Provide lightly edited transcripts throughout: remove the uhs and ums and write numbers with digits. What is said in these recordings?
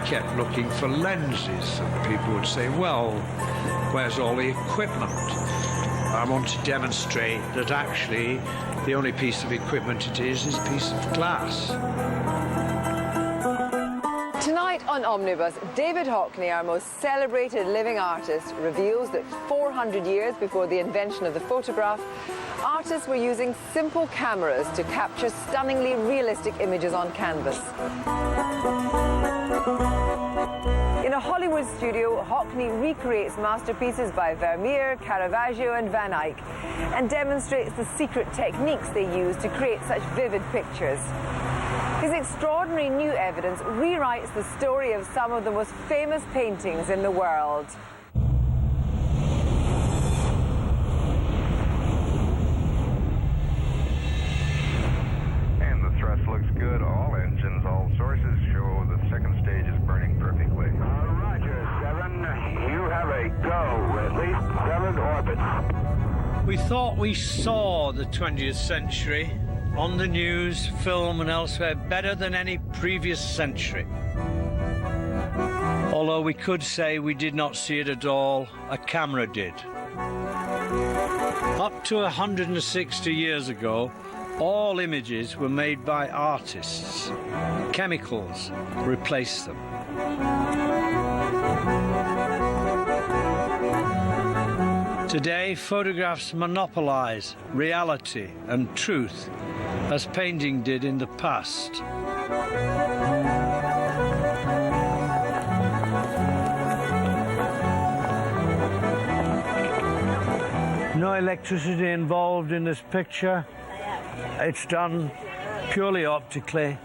kept looking for lenses, and people would say, well, where's all the equipment? I want to demonstrate that actually the only piece of equipment it is a piece of glass. Tonight on Omnibus, David Hockney, our most celebrated living artist, reveals that 400 years before the invention of the photograph, artists were using simple cameras to capture stunningly realistic images on canvas. In a Hollywood studio, Hockney recreates masterpieces by Vermeer, Caravaggio and Van Eyck and demonstrates the secret techniques they use to create such vivid pictures. His extraordinary new evidence rewrites the story of some of the most famous paintings in the world. And the thrust looks good. All engines, all sources show the second stage is burning perfectly. Roger, 7. You have a go. At least 7 orbits. We thought we saw the 20th century on the news, film and elsewhere better than any previous century. Although we could say we did not see it at all, a camera did. Up to 160 years ago, all images were made by artists. Chemicals replaced them. Today, photographs monopolize reality and truth, as painting did in the past. No electricity involved in this picture. It's done purely optically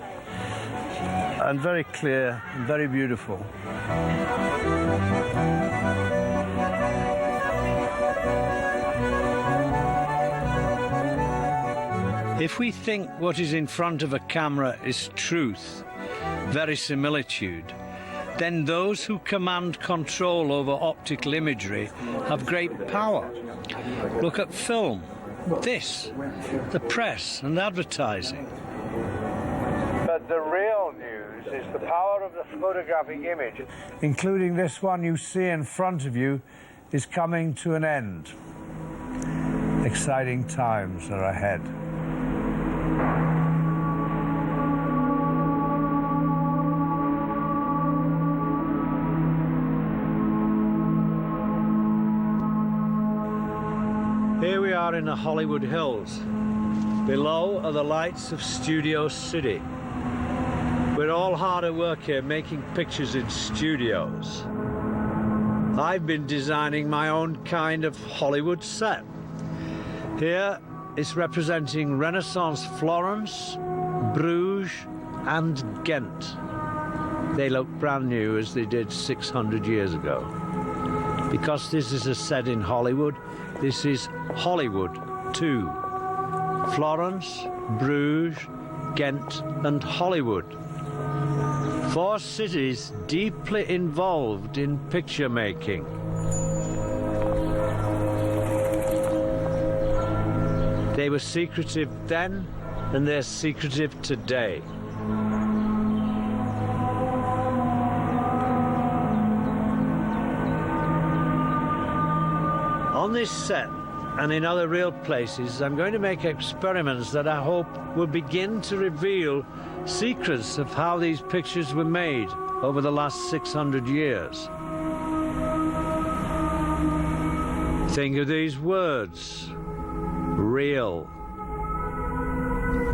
and very clear and very beautiful. If we think what is in front of a camera is truth, verisimilitude, then those who command control over optical imagery have great power. Look at film, this, the press and advertising. But the real news is the power of the photographic image, including this one you see in front of you, is coming to an end. Exciting times are ahead. Here we are in the Hollywood Hills. Below are the lights of Studio City. We're all hard at work here making pictures in studios. I've been designing my own kind of Hollywood set. Here it's representing Renaissance Florence, Bruges and Ghent. They look brand new as they did 600 years ago. Because this is a set in Hollywood, this is Hollywood too. Florence, Bruges, Ghent and Hollywood. 4 cities deeply involved in picture making. They were secretive then, and they're secretive today. On this set, and in other real places, I'm going to make experiments that I hope will begin to reveal secrets of how these pictures were made over the last 600 years. Think of these words: real,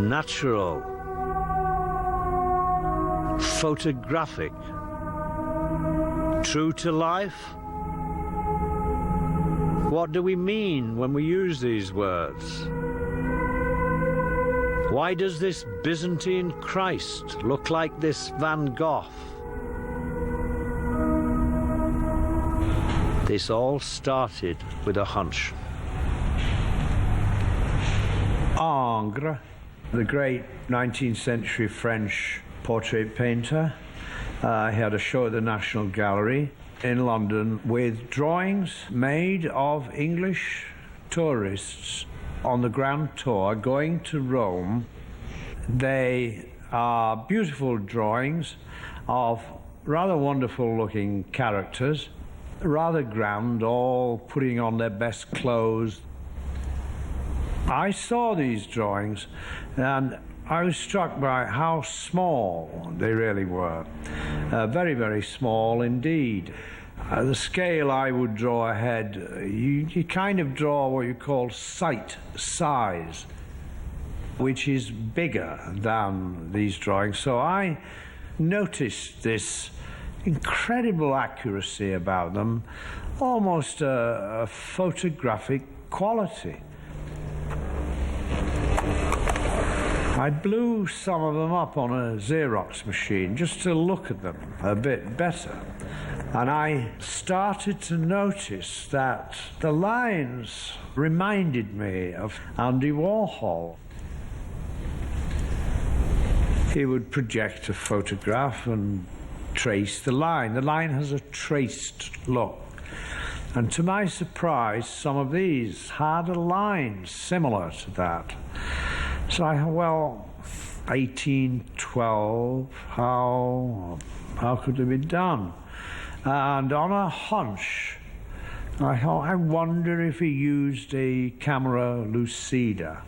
natural, photographic, true to life. What do we mean when we use these words? Why does this Byzantine Christ look like this Van Gogh? This all started with a hunch. Ingres, the great 19th century French portrait painter, he had a show at the National Gallery in London with drawings made of English tourists on the Grand Tour going to Rome. They are beautiful drawings of rather wonderful looking characters, rather grand, all putting on their best clothes. I saw these drawings and I was struck by how small they really were. Very, very small indeed. The scale I would draw ahead, you kind of draw what you call sight size, which is bigger than these drawings. So I noticed this incredible accuracy about them, almost a photographic quality. I blew some of them up on a Xerox machine just to look at them a bit better. And I started to notice that the lines reminded me of Andy Warhol. He would project a photograph and trace the line. The line has a traced look. And to my surprise, some of these had a line similar to that. So I thought, well, 1812, how could it be done? And on a hunch, I thought, I wonder if he used a camera lucida.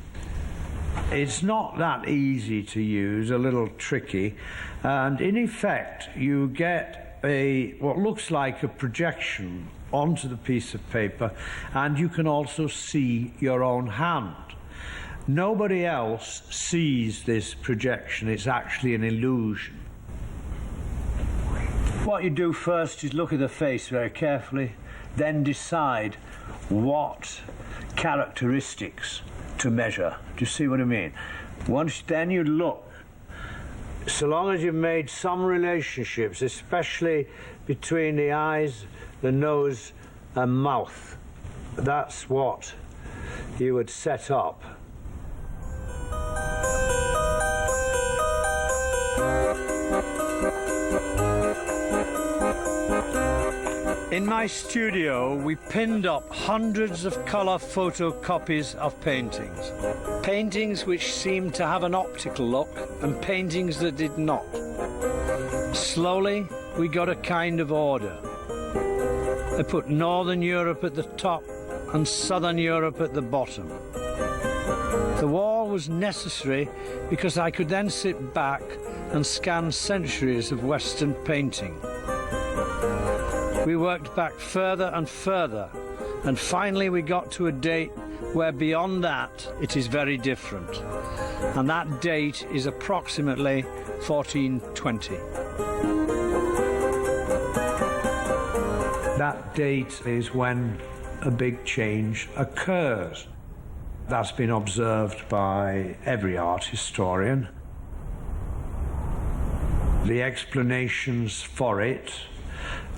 It's not that easy to use, a little tricky, and in effect you get what looks like a projection onto the piece of paper, and you can also see your own hand. Nobody else sees this projection. It's actually an illusion. What you do first is look at the face very carefully, then decide what characteristics to measure. Do you see what I mean? Then you look. So long as you've made some relationships, especially between the eyes, the nose and mouth, that's what you would set up. In my studio, we pinned up hundreds of colour photocopies of paintings. Paintings which seemed to have an optical look and paintings that did not. Slowly, we got a kind of order. I put Northern Europe at the top and Southern Europe at the bottom. The wall was necessary because I could then sit back and scan centuries of Western painting. We worked back further and further, and finally we got to a date where beyond that it is very different. And that date is approximately 1420. That date is when a big change occurs. That's been observed by every art historian. The explanations for it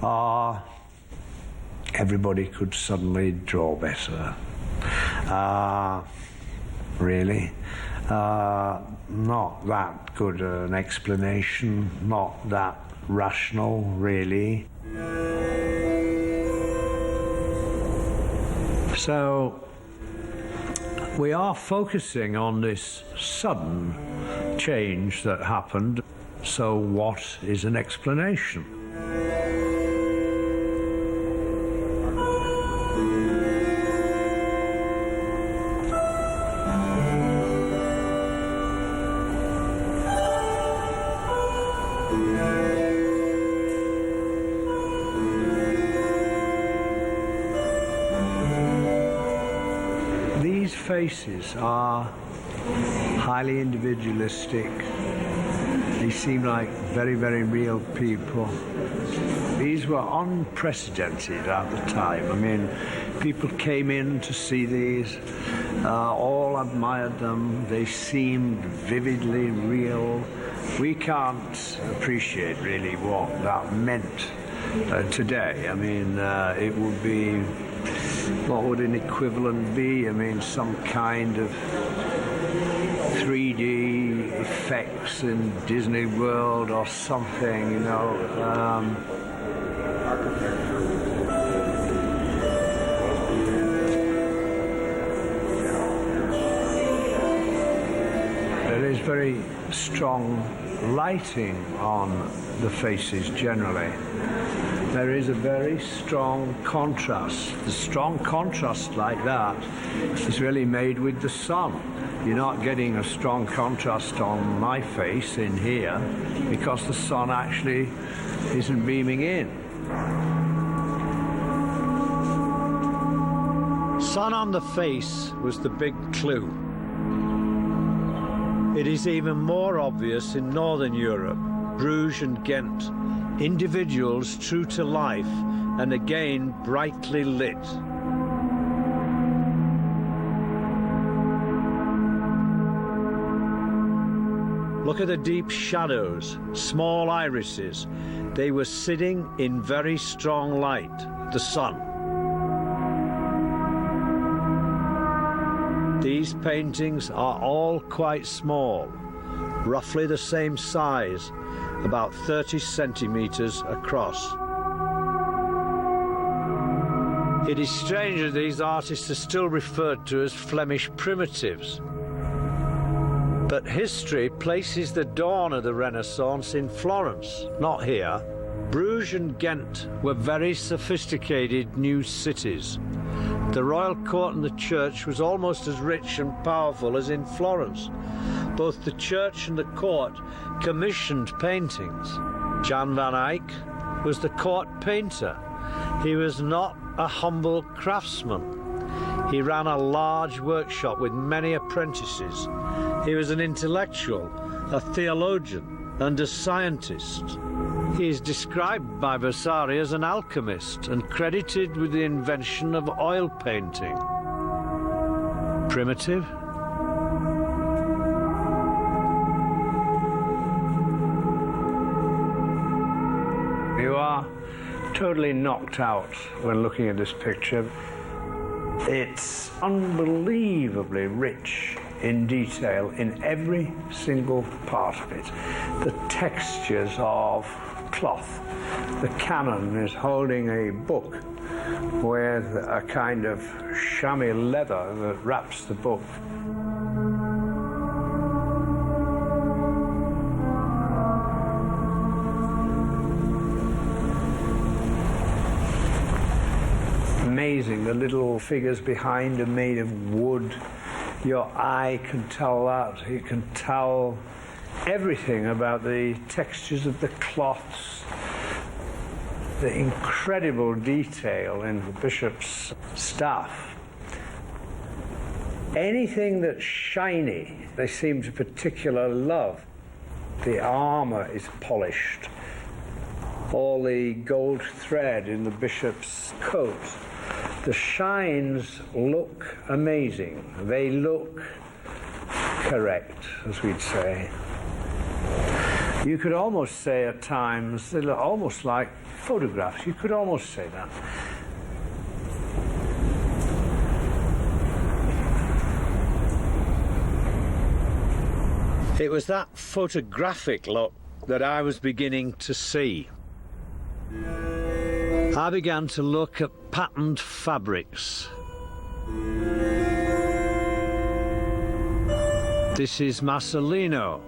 are everybody could suddenly draw better. Really? Not that good an explanation, not that rational, really. So we are focusing on this sudden change that happened. So what is an explanation? These faces are highly individualistic. They seem like very, very real people. These were unprecedented at the time. I mean, people came in to see these, all admired them. They seemed vividly real. We can't appreciate really what that meant today. I mean, it would be, what would an equivalent be? I mean, some kind of 3D effects in Disney World or something, you know. There is very strong lighting on the faces generally. There is a very strong contrast. The strong contrast like that is really made with the sun. You're not getting a strong contrast on my face in here because the sun actually isn't beaming in. Sun on the face was the big clue. It is even more obvious in Northern Europe, Bruges and Ghent, individuals true to life and again brightly lit. Look at the deep shadows, small irises. They were sitting in very strong light, the sun. These paintings are all quite small, roughly the same size, about 30 centimeters across. It is strange that these artists are still referred to as Flemish primitives. But history places the dawn of the Renaissance in Florence, not here. Bruges and Ghent were very sophisticated new cities. The royal court and the church was almost as rich and powerful as in Florence. Both the church and the court commissioned paintings. Jan van Eyck was the court painter. He was not a humble craftsman. He ran a large workshop with many apprentices. He was an intellectual, a theologian, and a scientist. He is described by Vasari as an alchemist and credited with the invention of oil painting. Primitive? You are totally knocked out when looking at this picture. It's unbelievably rich in detail in every single part of it. The textures of cloth. The canon is holding a book with a kind of chamois leather that wraps the book. Amazing, the little figures behind are made of wood. Your eye can tell that. You can tell everything about the textures of the cloths, the incredible detail in the bishop's staff. Anything that's shiny, they seem to particularly love. The armor is polished. All the gold thread in the bishop's coat. The shines look amazing. They look correct, as we'd say. You could almost say at times, they look almost like photographs. You could almost say that. It was that photographic look that I was beginning to see. I began to look at patterned fabrics. This is Masolino,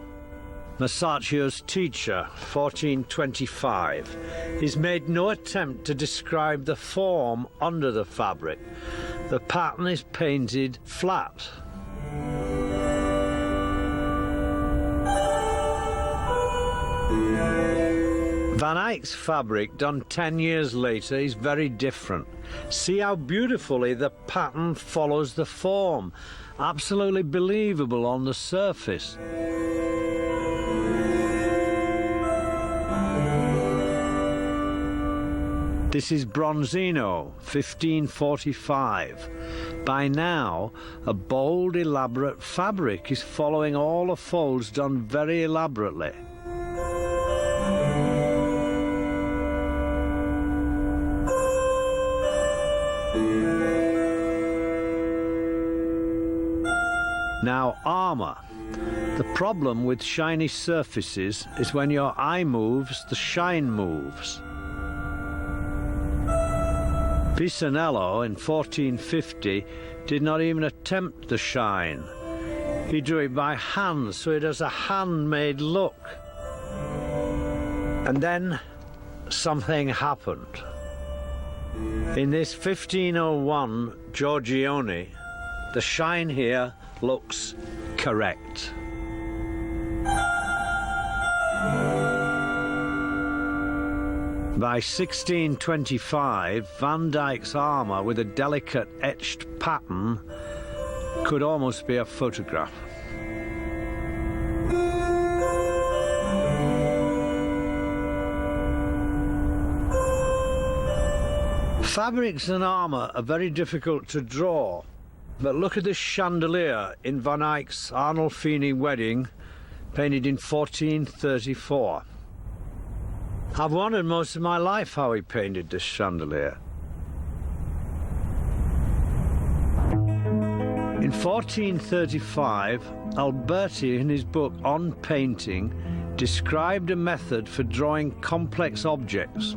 Masaccio's teacher, 1425. He's made no attempt to describe the form under the fabric. The pattern is painted flat. Van Eyck's fabric, done 10 years later, is very different. See how beautifully the pattern follows the form. Absolutely believable on the surface. This is Bronzino, 1545. By now, a bold, elaborate fabric is following all the folds done very elaborately. Now, armour. The problem with shiny surfaces is when your eye moves, the shine moves. Pisanello in 1450 did not even attempt the shine. He drew it by hand, so it has a handmade look. And then something happened. In this 1501 Giorgione, the shine here looks correct. By 1625, Van Dyck's armour with a delicate etched pattern could almost be a photograph. Fabrics and armour are very difficult to draw, but look at this chandelier in Van Eyck's Arnolfini wedding, painted in 1434. I've wondered most of my life how he painted this chandelier. In 1435, Alberti, in his book On Painting, described a method for drawing complex objects.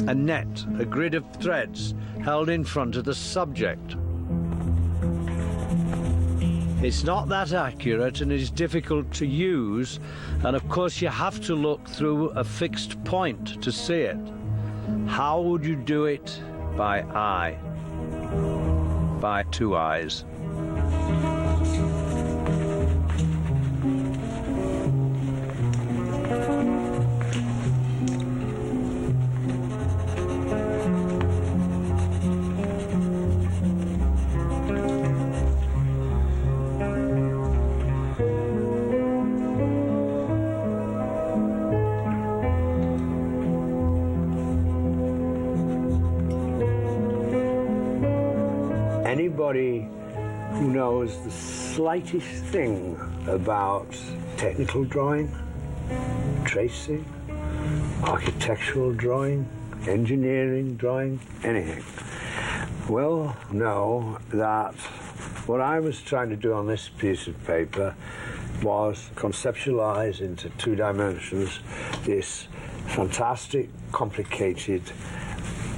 A net, a grid of threads held in front of the subject. It's not that accurate and is difficult to use, and of course you have to look through a fixed point to see it. How would you do it? By eye. By two eyes. Anybody who knows the slightest thing about technical drawing, tracing, architectural drawing, engineering drawing, anything, will know that what I was trying to do on this piece of paper was conceptualize into 2 dimensions this fantastic, complicated,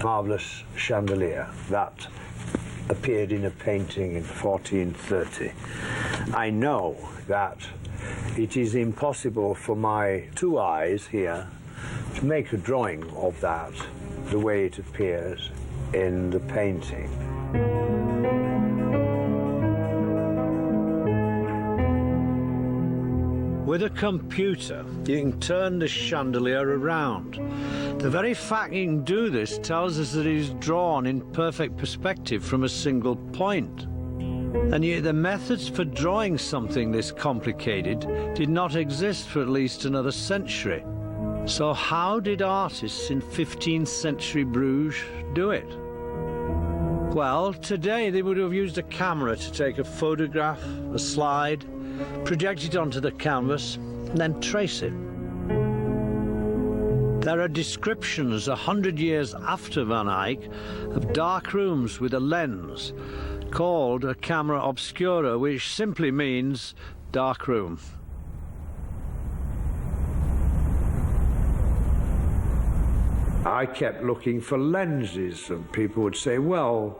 marvelous chandelier that appeared in a painting in 1430. I know that it is impossible for my 2 eyes here to make a drawing of that the way it appears in the painting. With a computer, you can turn the chandelier around. The very fact you can do this tells us that it is drawn in perfect perspective from a single point. And yet the methods for drawing something this complicated did not exist for at least another century. So how did artists in 15th century Bruges do it? Well, today they would have used a camera to take a photograph, a slide, project it onto the canvas, and then trace it. There are descriptions 100 years after Van Eyck of dark rooms with a lens called a camera obscura, which simply means dark room. I kept looking for lenses, and people would say, well,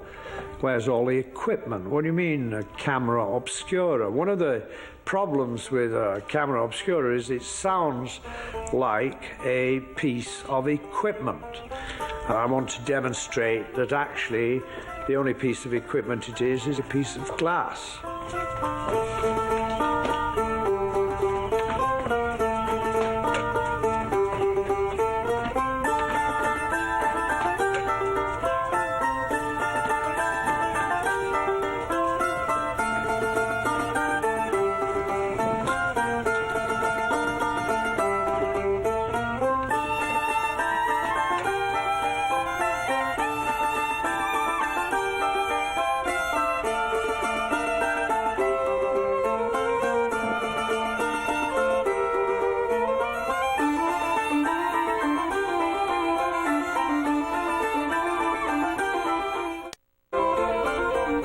where's all the equipment? What do you mean, a camera obscura? One of the problems with a camera obscura is it sounds like a piece of equipment. I want to demonstrate that actually the only piece of equipment it is a piece of glass.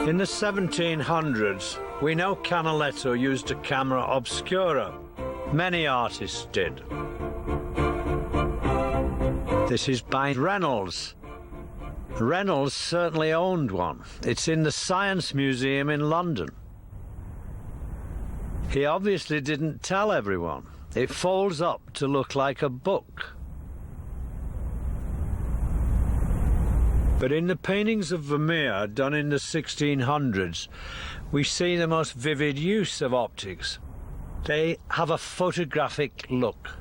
In the 1700s, we know Canaletto used a camera obscura. Many artists did. This is by Reynolds. Reynolds certainly owned one. It's in the Science Museum in London. He obviously didn't tell everyone. It folds up to look like a book. But in the paintings of Vermeer done in the 1600s, we see the most vivid use of optics. They have a photographic look.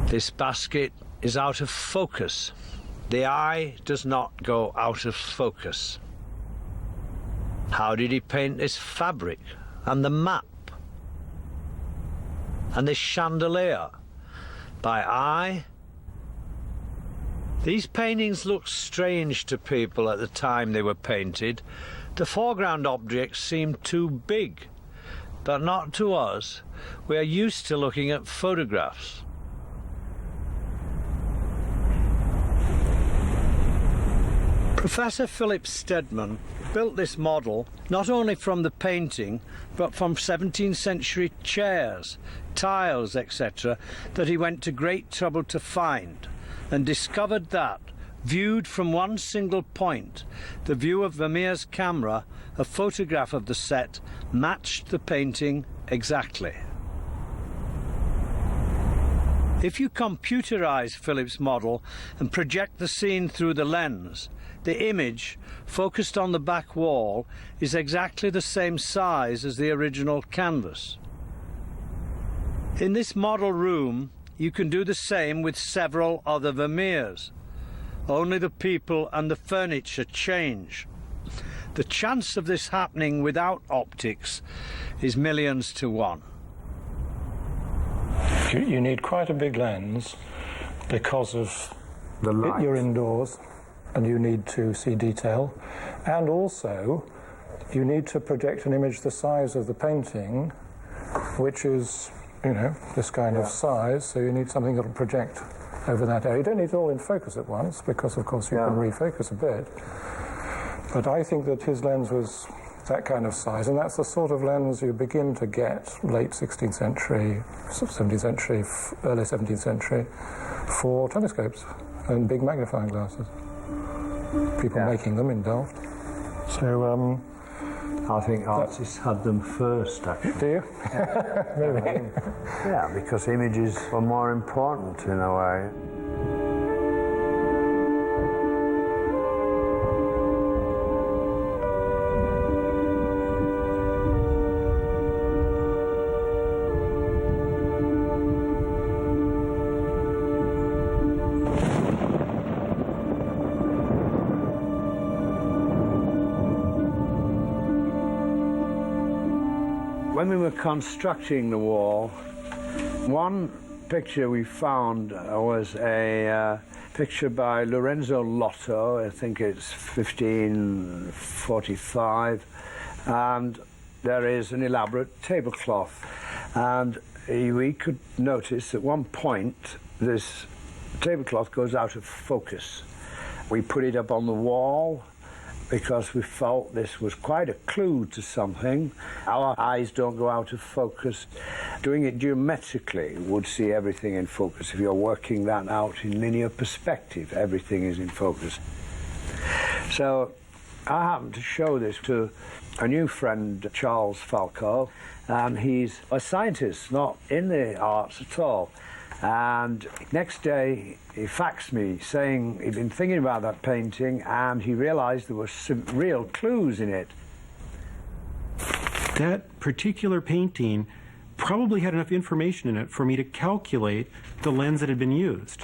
This basket is out of focus. The eye does not go out of focus. How did he paint this fabric and the map and this chandelier? By eye? These paintings look strange to people at the time they were painted. The foreground objects seemed too big, but not to us. We are used to looking at photographs. Professor Philip Stedman built this model not only from the painting, but from 17th century chairs, tiles, etc., that he went to great trouble to find, and discovered that, viewed from one single point, the view of Vermeer's camera, a photograph of the set, matched the painting exactly. If you computerize Philip's model and project the scene through the lens, the image, focused on the back wall, is exactly the same size as the original canvas. In this model room, you can do the same with several other Vermeers. Only the people and the furniture change. The chance of this happening without optics is millions to one. You need quite a big lens because of The light. you're indoors and you need to see detail, and also you need to project an image the size of the painting, which is, you know, this kind of size, so you need something that will project over that area. You don't need it all in focus at once, because of course you can refocus a bit, but I think that his lens was that kind of size, and that's the sort of lens you begin to get late 16th century, 17th century, early 17th century for telescopes and big magnifying glasses. People making them in Delft. So I think artists had them first, actually. do you? Really? Yeah, because images were more important in a way. When we were constructing the wall, one picture we found was a picture by Lorenzo Lotto. I think it's 1545, and there is an elaborate tablecloth, and we could notice at one point this tablecloth goes out of focus. We put it up on the wall because we felt this was quite a clue to something. Our eyes don't go out of focus. Doing it geometrically would see everything in focus. If you're working that out in linear perspective, everything is in focus. So I happened to show this to a new friend, Charles Falco, and he's a scientist, not in the arts at all. And next day he faxed me saying he'd been thinking about that painting and he realized there were some real clues in it. That particular painting probably had enough information in it for me to calculate the lens that had been used.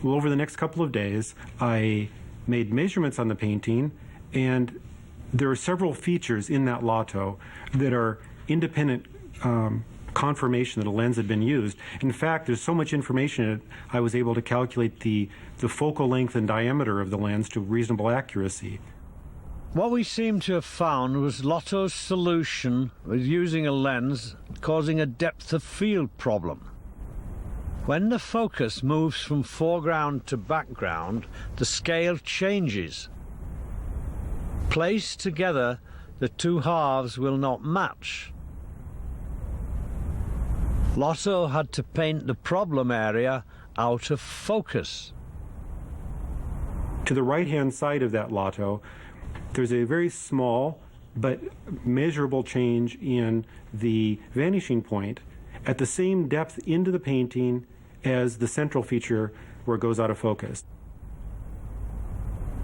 Well, over the next couple of days, I made measurements on the painting, and there are several features in that lotto that are independent confirmation that a lens had been used. In fact, there's so much information in it, I was able to calculate the focal length and diameter of the lens to reasonable accuracy. What we seem to have found was Lotto's solution with using a lens causing a depth of field problem. When the focus moves from foreground to background, the scale changes. Placed together, the two halves will not match. Lotto had to paint the problem area out of focus. To the right-hand side of that lotto, there's a very small but measurable change in the vanishing point at the same depth into the painting as the central feature where it goes out of focus.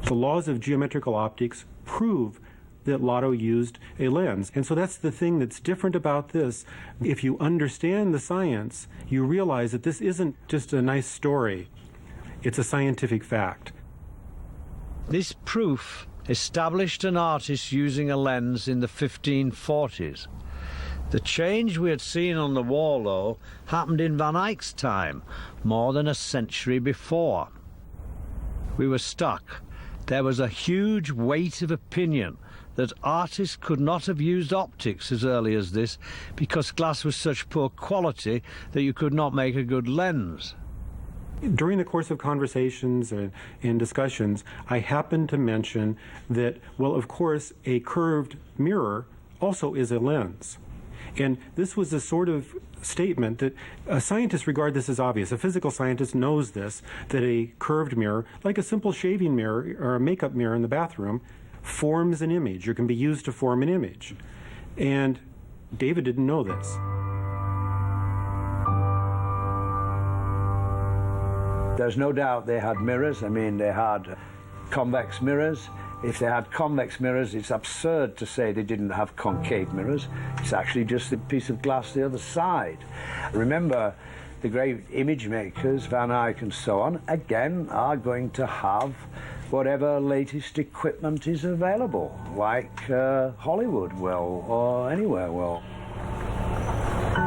The laws of geometrical optics prove that Lotto used a lens. And so that's the thing that's different about this. If you understand the science, you realize that this isn't just a nice story. It's a scientific fact. This proof established an artist using a lens in the 1540s. The change we had seen on the wall, though, happened in Van Eyck's time, more than a century before. We were stuck. There was a huge weight of opinion that artists could not have used optics as early as this because glass was such poor quality that you could not make a good lens. During the course of conversations and discussions, I happened to mention that, well, of course, a curved mirror also is a lens. And this was a sort of statement that scientists regard this as obvious. A physical scientist knows this, that a curved mirror, like a simple shaving mirror or a makeup mirror in the bathroom, forms an image or can be used to form an image. And David didn't know this. There's no doubt they had mirrors. I mean, they had convex mirrors. If they had convex mirrors, it's absurd to say they didn't have concave mirrors. It's actually just a piece of glass the other side. Remember, the great image makers, Van Eyck and so on, again, are going to have whatever latest equipment is available, like Hollywood will, or anywhere will.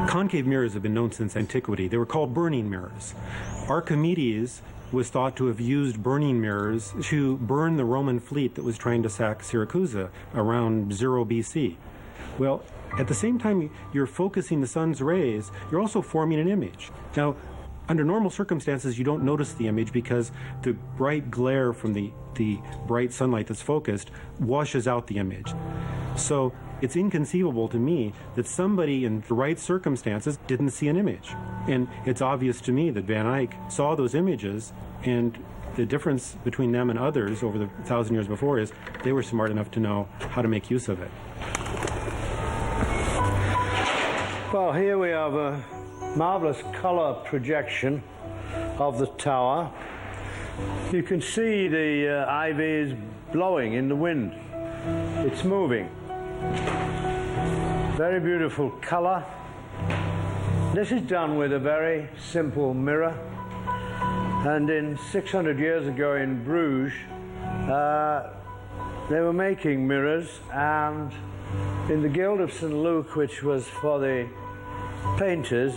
Concave mirrors have been known since antiquity. They were called burning mirrors. Archimedes was thought to have used burning mirrors to burn the Roman fleet that was trying to sack Syracuse around 0 BC. Well, at the same time you're focusing the sun's rays, you're also forming an image. Now, under normal circumstances, you don't notice the image because the bright glare from the bright sunlight that's focused washes out the image. So it's inconceivable to me that somebody in the right circumstances didn't see an image. And it's obvious to me that Van Eyck saw those images, and the difference between them and others over the 1,000 years before is they were smart enough to know how to make use of it. Well, here we have a marvelous color projection of the tower. You can see the ivy is blowing in the wind. It's moving. Very beautiful color. This is done with a very simple mirror. And in 600 years ago in Bruges, they were making mirrors, and in the Guild of St. Luke, which was for the painters,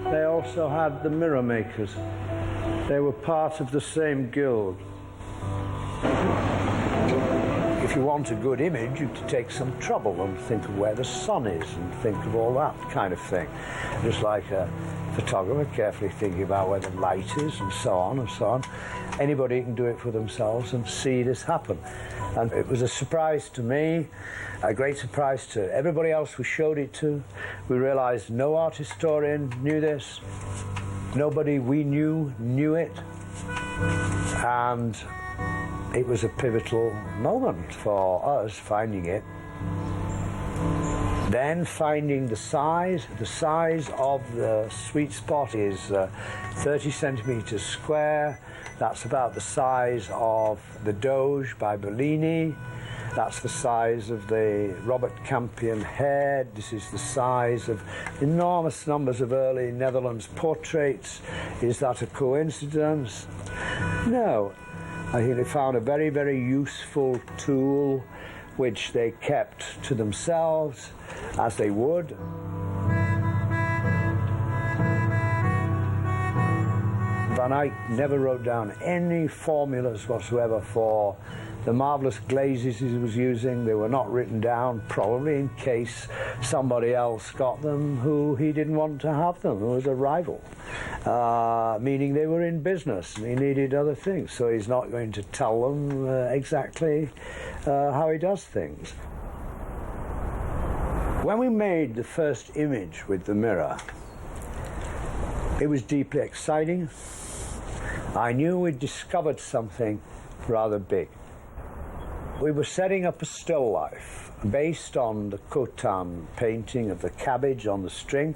they also had the mirror makers. They were part of the same guild. If you want a good image, you have to take some trouble and think of where the sun is and think of all that kind of thing. Just like a photographer carefully thinking about where the light is and so on and so on. Anybody can do it for themselves and see this happen. And it was a surprise to me, a great surprise to everybody else we showed it to. We realized no art historian knew this. Nobody we knew it. And it was a pivotal moment for us finding it. Then finding the size of the sweet spot is 30 centimeters square. That's about the size of the Doge by Bellini. That's the size of the Robert Campion head. This is the size of enormous numbers of early Netherlands portraits. Is that a coincidence? No. I think they found a very, very useful tool which they kept to themselves, as they would. Van Eyck never wrote down any formulas whatsoever for the marvelous glazes he was using. They were not written down, probably in case somebody else got them who he didn't want to have them, who was a rival. Meaning they were in business and he needed other things, so he's not going to tell them exactly how he does things. When we made the first image with the mirror, it was deeply exciting. I knew we'd discovered something rather big. We were setting up a still life based on the Cotan painting of the cabbage on the string,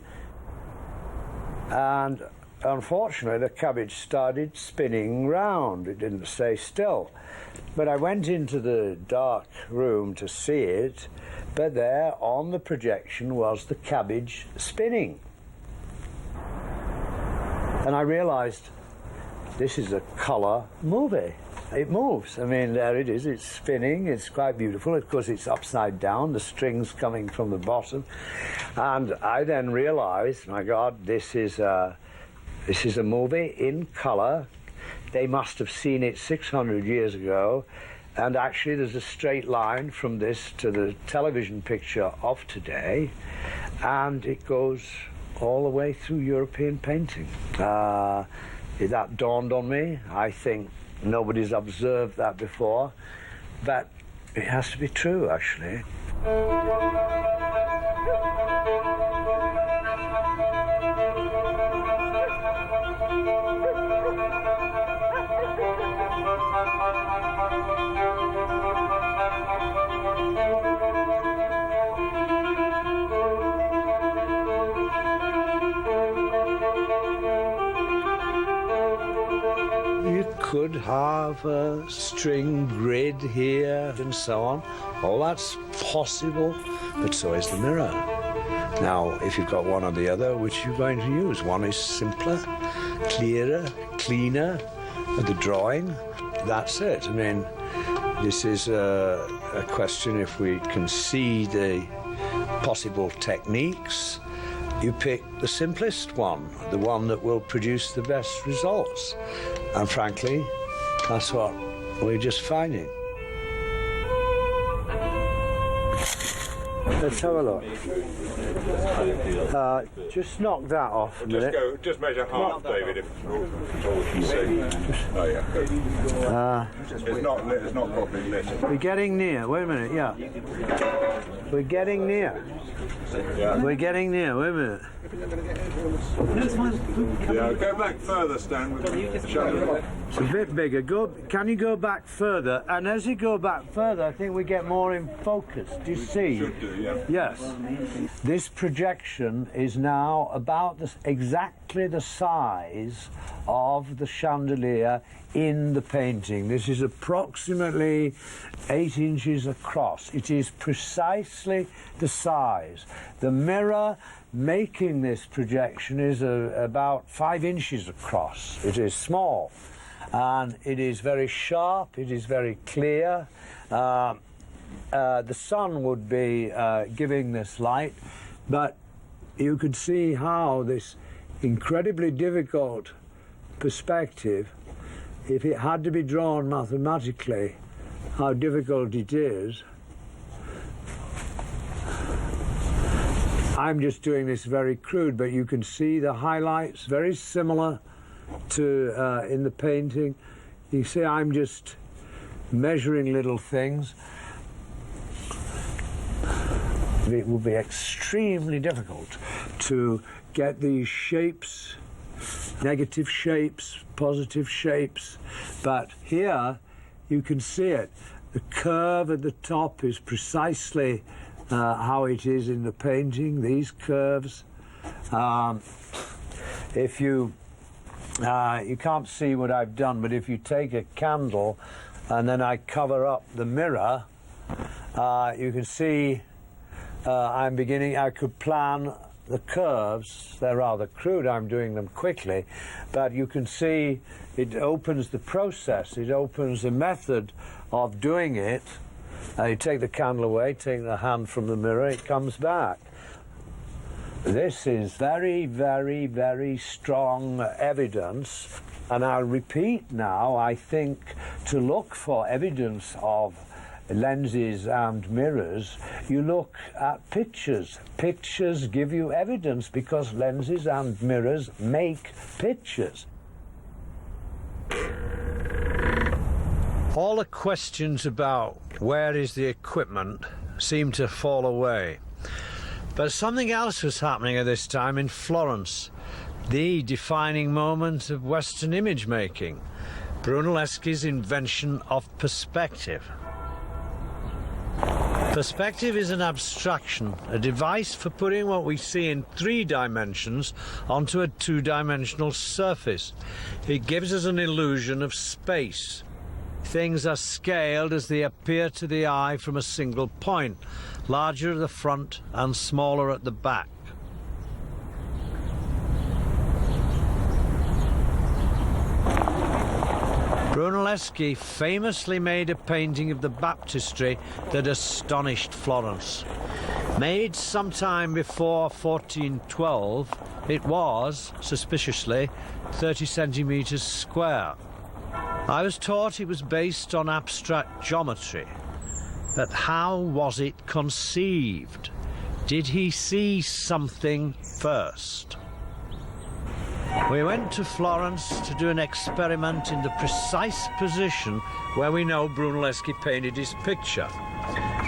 and unfortunately the cabbage started spinning round. It didn't stay still. But I went into the dark room to see it, but there on the projection was the cabbage spinning. And I realized this is a colour movie. It moves. I mean, there it is. It's spinning. It's quite beautiful. Of course, it's upside down. The string's coming from the bottom. And I then realized, my God, this is a movie in colour. They must have seen it 600 years ago. And actually, there's a straight line from this to the television picture of today. And it goes all the way through European painting. That dawned on me. I think nobody's observed that before, but it has to be true, actually. Could have a string grid here and so on. All that's possible, but so is the mirror. Now, if you've got one or the other, which you're going to use? One is simpler, clearer, cleaner, the drawing. That's it. I mean, this is a question, if we can see the possible techniques, you pick the simplest one, the one that will produce the best results. And frankly, that's what we're just finding. Let's have a look. Just knock that off a minute. Just measure half, David, if that's all we can see. Oh, yeah. It's not properly lit. We're getting near. Wait a minute, yeah. We're getting near. Yeah. We're getting near. Wait a minute. Yeah, go back further, Stan. It's a bit bigger. Can you go back further? And as you go back further, I think we get more in focus. Do you see? Should do, yeah. Yes. This projection is now about exactly the size of the chandelier in the painting. This is approximately 8 inches across. It is precisely the size. The mirror making this projection is about 5 inches across. It is small, and it is very sharp. It is very clear. The sun would be giving this light, but you could see how this incredibly difficult perspective, if it had to be drawn mathematically, how difficult it is. I'm just doing this very crude, but you can see the highlights very similar to in the painting. You see, I'm just measuring little things. It will be extremely difficult to get these shapes, negative shapes, positive shapes, but here you can see it. The curve at the top is precisely how it is in the painting, these curves. If you can't see what I've done, but if you take a candle and then I cover up the mirror, you can see I could plan the curves. They're rather crude, I'm doing them quickly, but you can see it opens the process, it opens the method of doing it. You take the candle away, take the hand from the mirror, it comes back. This is very, very, very strong evidence, and I'll repeat now, I think, to look for evidence of lenses and mirrors, you look at pictures. Pictures give you evidence because lenses and mirrors make pictures. All the questions about where is the equipment seem to fall away. But something else was happening at this time in Florence, the defining moment of Western image making, Brunelleschi's invention of perspective. Perspective is an abstraction, a device for putting what we see in 3 dimensions onto a 2-dimensional surface. It gives us an illusion of space. Things are scaled as they appear to the eye from a single point, larger at the front and smaller at the back. Brunelleschi famously made a painting of the baptistry that astonished Florence. Made sometime before 1412, it was, suspiciously, 30 centimetres square. I was taught it was based on abstract geometry. But how was it conceived? Did he see something first? We went to Florence to do an experiment in the precise position where we know Brunelleschi painted his picture.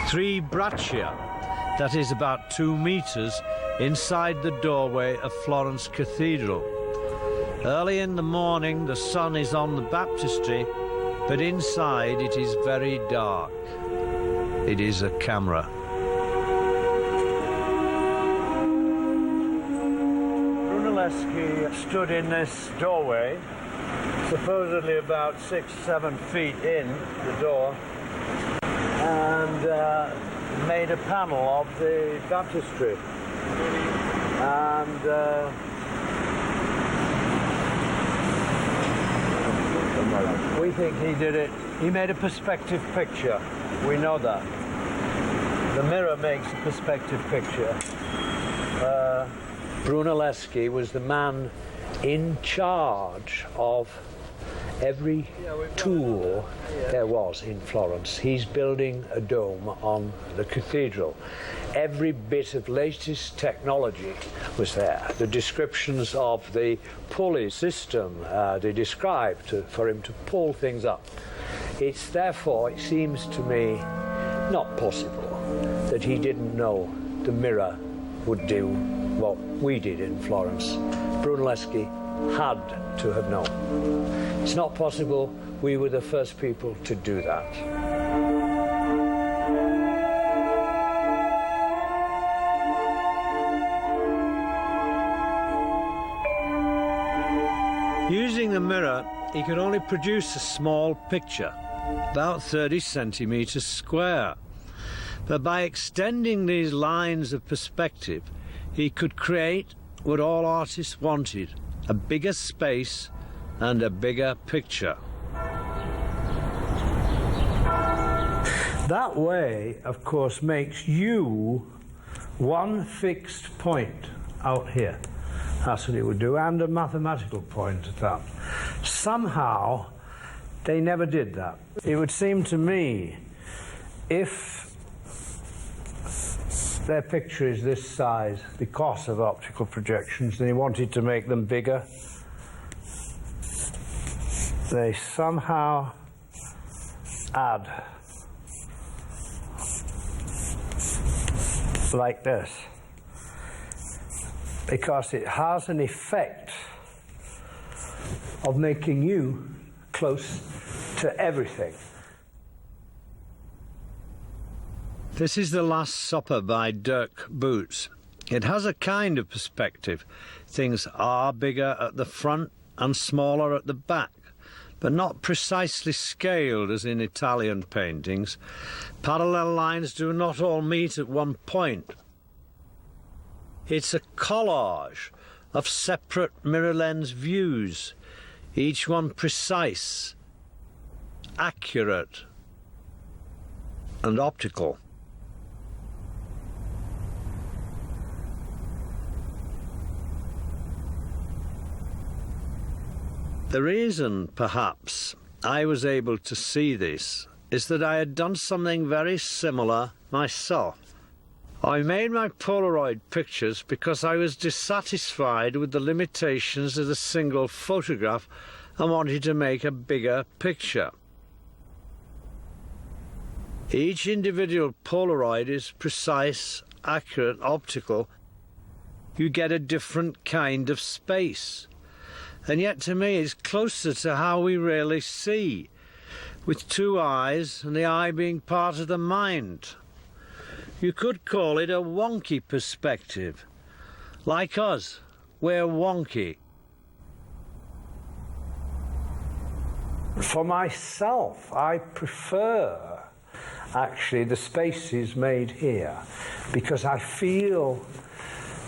3 braccia, that is about 2 meters, inside the doorway of Florence Cathedral. Early in the morning the sun is on the baptistry, but inside it is very dark. It is a camera. Brunelleschi stood in this doorway, supposedly about 6-7 feet in the door, and made a panel of the baptistry. And we think he did it. He made a perspective picture. We know that. The mirror makes a perspective picture. Brunelleschi was the man in charge of every tool there was in Florence. He's building a dome on the cathedral. Every bit of latest technology was there. The descriptions of the pulley system they described for him to pull things up. It's therefore, it seems to me, not possible that he didn't know the mirror would do what we did in Florence. Brunelleschi had to have known. It's not possible we were the first people to do that. Using the mirror, he could only produce a small picture, about 30 centimeters square. But by extending these lines of perspective, he could create what all artists wanted, a bigger space and a bigger picture. That way, of course, makes you one fixed point out here. That's what it would do, and a mathematical point at that. Somehow, they never did that. It would seem to me, if their picture is this size because of optical projections, and he wanted to make them bigger, they somehow add like this, because it has an effect of making you close to everything. This is The Last Supper by Dirk Boots. It has a kind of perspective. Things are bigger at the front and smaller at the back, but not precisely scaled as in Italian paintings. Parallel lines do not all meet at one point. It's a collage of separate mirror lens views, each one precise, accurate, and optical. The reason, perhaps, I was able to see this is that I had done something very similar myself. I made my Polaroid pictures because I was dissatisfied with the limitations of the single photograph and wanted to make a bigger picture. Each individual Polaroid is precise, accurate, optical. You get a different kind of space. And yet to me it's closer to how we really see, with 2 eyes and the eye being part of the mind. You could call it a wonky perspective. Like us, we're wonky. For myself, I prefer actually the spaces made here, because I feel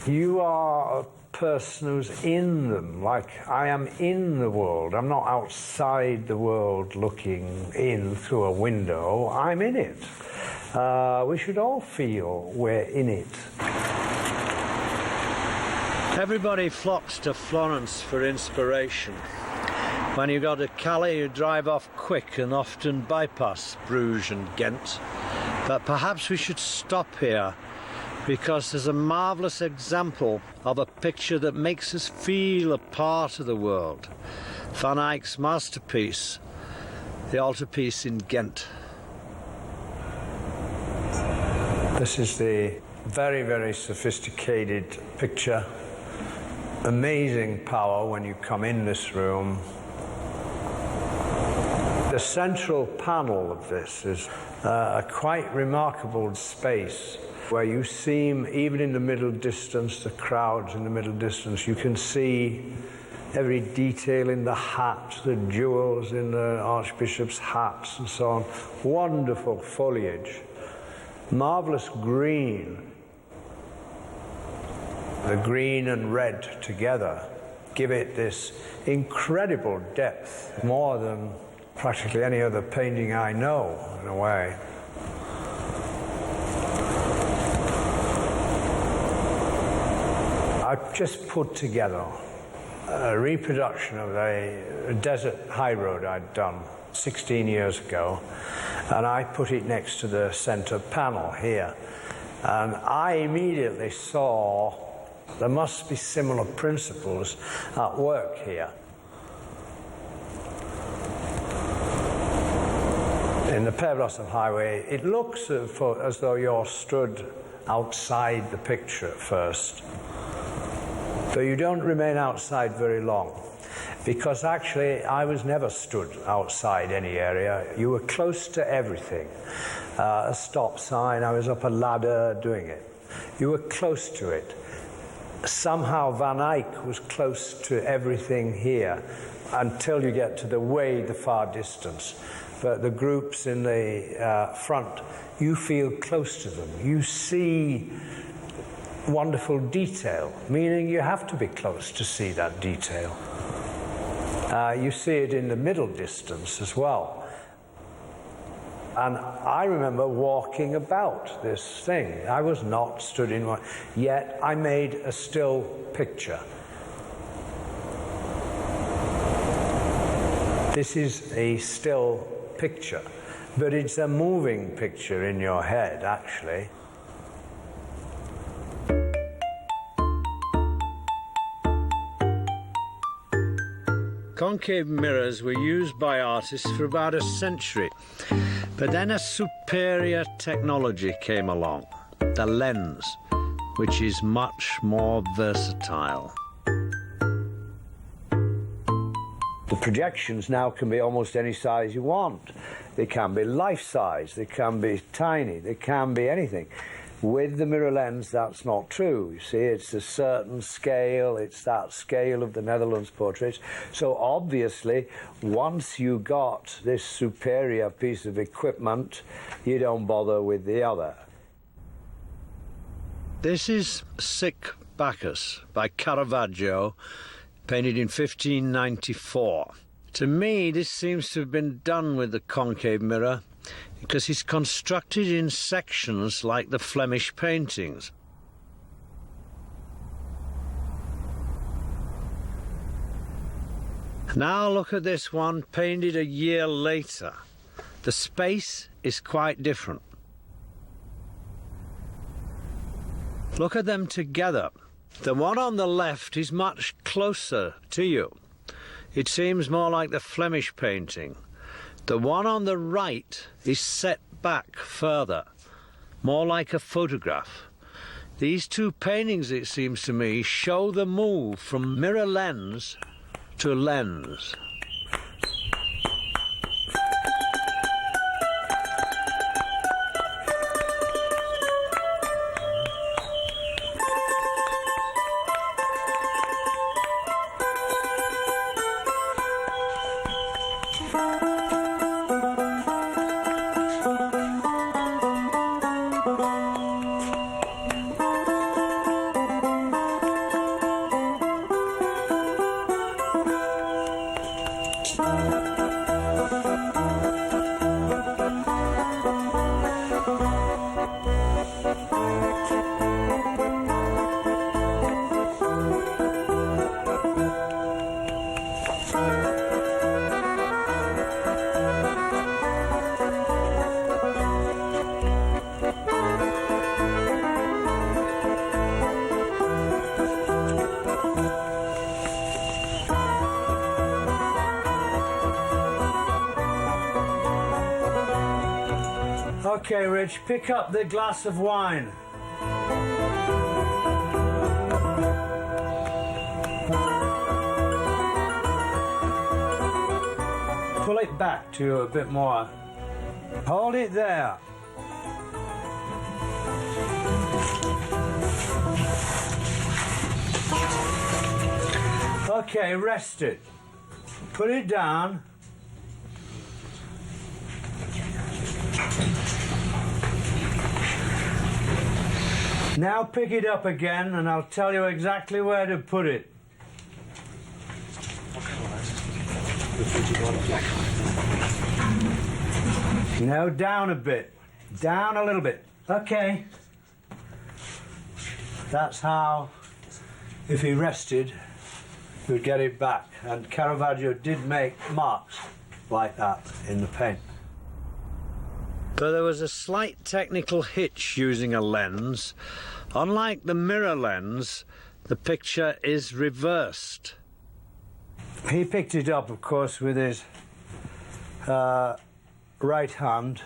you are a person who's in them, like I am in the world. I'm not outside the world looking in through a window. I'm in it. We should all feel we're in it. Everybody flocks to Florence for inspiration. When you go to Calais, you drive off quick and often bypass Bruges and Ghent. But perhaps we should stop here, because there's a marvellous example of a picture that makes us feel a part of the world. Van Eyck's masterpiece, the altarpiece in Ghent. This is the very, very sophisticated picture. Amazing power when you come in this room. The central panel of this is a quite remarkable space where you seem, even in the middle distance, the crowds in the middle distance, you can see every detail in the hat, the jewels in the Archbishop's hats and so on. Wonderful foliage. Marvellous green. The green and red together give it this incredible depth, more than practically any other painting I know, in a way. I've just put together a reproduction of a desert high road I'd done 16 years ago, and I put it next to the center panel here. And I immediately saw there must be similar principles at work here. In the Père Highway, it looks as though you're stood outside the picture at first. But you don't remain outside very long, because actually I was never stood outside any area. You were close to everything. A stop sign, I was up a ladder doing it. You were close to it. Somehow Van Eyck was close to everything here until you get to the far distance. But the groups in the front, you feel close to them. You see wonderful detail, meaning you have to be close to see that detail. You see it in the middle distance as well. And I remember walking about this thing. I was not stood in one, yet I made a still picture. This is a still picture, but it's a moving picture in your head, actually. Concave mirrors were used by artists for about a century, but then a superior technology came along, the lens, which is much more versatile. The projections now can be almost any size you want. They can be life-size, they can be tiny, they can be anything. With the mirror lens, that's not true. You see, it's a certain scale, it's that scale of the Netherlands portraits. So obviously, once you got this superior piece of equipment, you don't bother with the other. This is Sic Bacchus by Caravaggio, painted in 1594. To me, this seems to have been done with the concave mirror, because it's constructed in sections like the Flemish paintings. Now look at this one, painted a year later. The space is quite different. Look at them together. The one on the left is much closer to you. It seems more like the Flemish painting. The one on the right is set back further, more like a photograph. These two paintings, it seems to me, show the move from mirror lens to lens. Okay, Rich, pick up the glass of wine. Pull it back to you a bit more. Hold it there. Okay, rest it. Put it down. Now pick it up again and I'll tell you exactly where to put it. Now down a bit. Down a little bit. Okay. That's how, if he rested, he would get it back. And Caravaggio did make marks like that in the paint. So there was a slight technical hitch using a lens. Unlike the mirror lens, the picture is reversed. He picked it up, of course, with his right hand,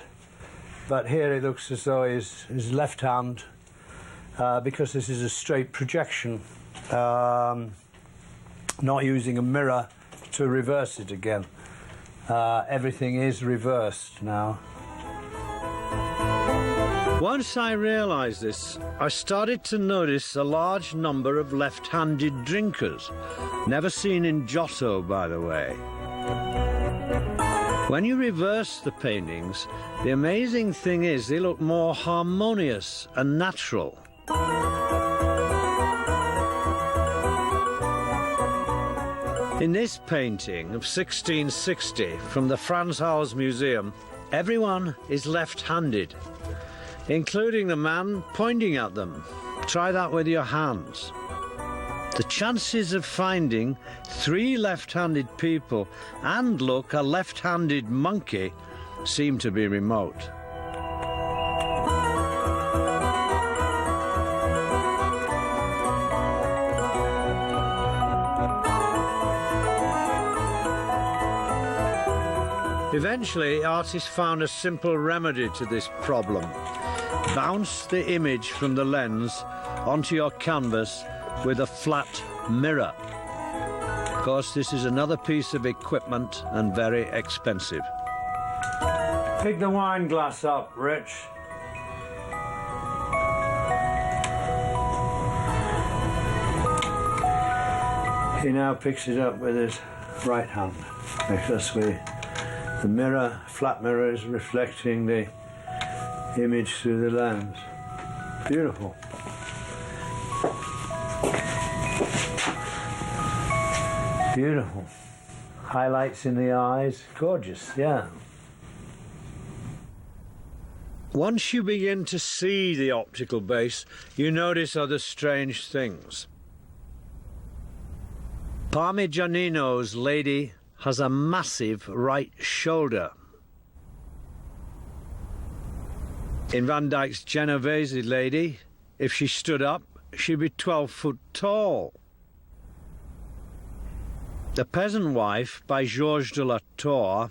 but here it looks as though his left hand, because this is a straight projection, not using a mirror to reverse it again. Everything is reversed now. Once I realised this, I started to notice a large number of left-handed drinkers, never seen in Giotto, by the way. When you reverse the paintings, the amazing thing is they look more harmonious and natural. In this painting of 1660 from the Franz Hals Museum, everyone is left-handed, including the man pointing at them. Try that with your hands. The chances of finding 3 left-handed people and, look, a left-handed monkey seem to be remote. Eventually, artists found a simple remedy to this problem. Bounce the image from the lens onto your canvas with a flat mirror. Of course, this is another piece of equipment and very expensive. Pick the wine glass up, Rich. He now picks it up with his right hand, because the mirror, flat mirror, is reflecting the image through the lens. Beautiful. Beautiful. Highlights in the eyes. Gorgeous, yeah. Once you begin to see the optical base, you notice other strange things. Parmigianino's lady has a massive right shoulder. In Van Dyck's Genovese lady, if she stood up, she'd be 12 foot tall. The Peasant Wife by Georges de la Tour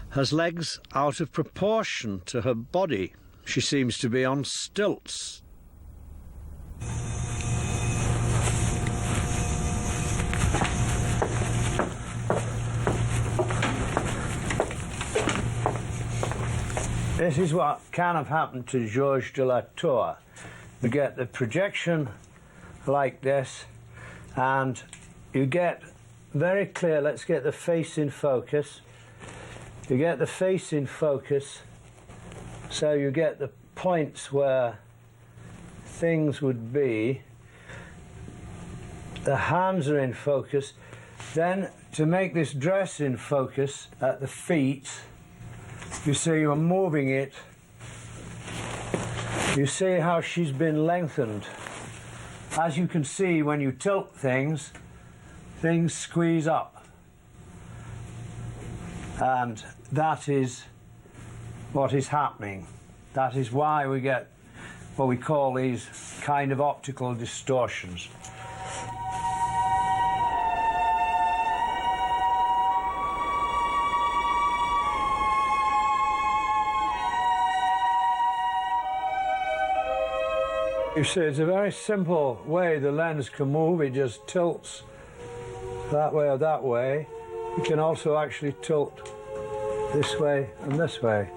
has legs out of proportion to her body. She seems to be on stilts. This is what kind of happened to Georges de la Tour. You get the projection like this, and you get very clear. Let's get the face in focus. You get the face in focus, so you get the points where things would be. The hands are in focus. Then, to make this dress in focus at the feet, you see you're moving it. You see how she's been lengthened. As you can see, when you tilt things, things squeeze up. And that is what is happening. That is why we get what we call these kind of optical distortions. You see, it's a very simple way the lens can move. It just tilts that way or that way. It can also actually tilt this way and this way.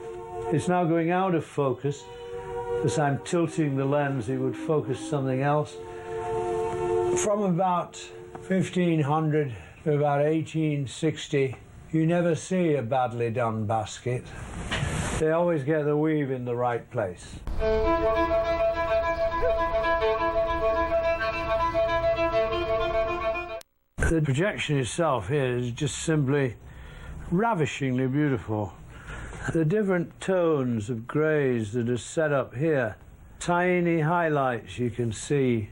It's now going out of focus. As I'm tilting the lens, it would focus something else. From about 1500 to about 1860, you never see a badly done basket. They always get the weave in the right place. The projection itself here is just simply ravishingly beautiful. The different tones of greys that are set up here, tiny highlights you can see.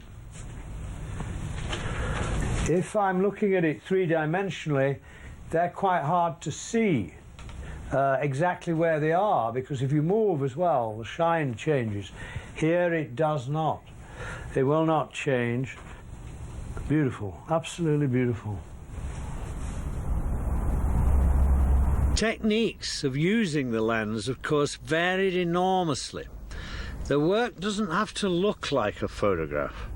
If I'm looking at it three-dimensionally, they're quite hard to see exactly where they are, because if you move as well, the shine changes. Here it does not. It will not change. Beautiful, absolutely beautiful. Techniques of using the lens, of course, varied enormously. The work doesn't have to look like a photograph.